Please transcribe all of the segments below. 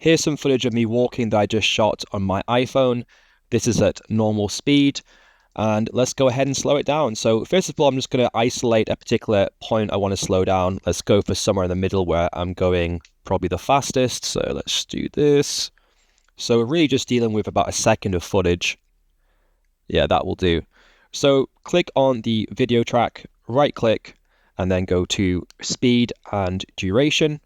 Here's some footage of me walking that I just shot on my iPhone. This is at normal speed. And let's go ahead and slow it down. So first of all, I'm just going to isolate a particular point I want to slow down. Let's go for somewhere in the middle where I'm going probably the fastest. So let's do this. So we're really just dealing with about a second of footage. Yeah, that will do. So click on the video track, right click, and then go to speed and duration.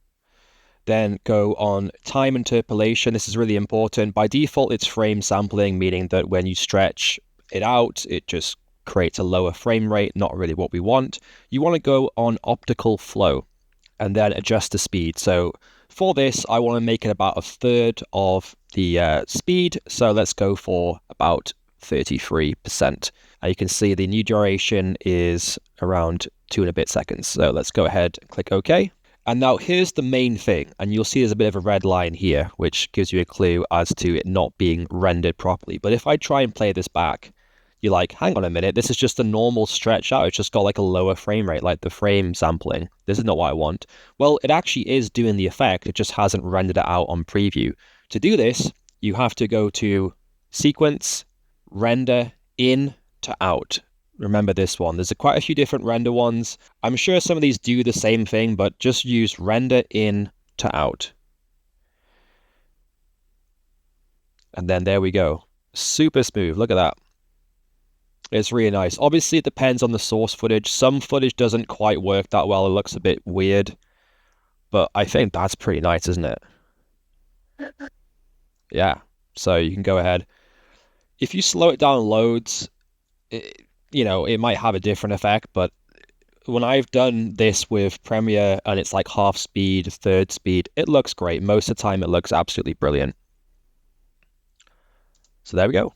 Then go on time interpolation. This is really important. By default, it's frame sampling, meaning that when you stretch it out, it just creates a lower frame rate, not really what we want. You want to go on optical flow and then adjust the speed. So for this, I want to make it about a third of the speed. So let's go for about 33%. You can see the new duration is around 2 and a bit seconds. So let's go ahead and click OK. And now here's the main thing, and you'll see there's a bit of a red line here, which gives you a clue as to it not being rendered properly. But if I try and play this back, you're like, hang on a minute, this is just a normal stretch out. It's just got like a lower frame rate, like the frame sampling. This is not what I want. Well, it actually is doing the effect. It just hasn't rendered it out on preview. To do this, you have to go to Sequence, Render, In to Out. Remember this one. There's quite a few different render ones. I'm sure some of these do the same thing, but just use Render In to Out. And then there we go. Super smooth. Look at that. It's really nice. Obviously, it depends on the source footage. Some footage doesn't quite work that well. It looks a bit weird. But I think that's pretty nice, isn't it? Yeah. So you can go ahead. If you slow it down loads, it might have a different effect. But when I've done this with Premiere and it's like half speed, third speed, it looks great. Most of the time, it looks absolutely brilliant. So there we go.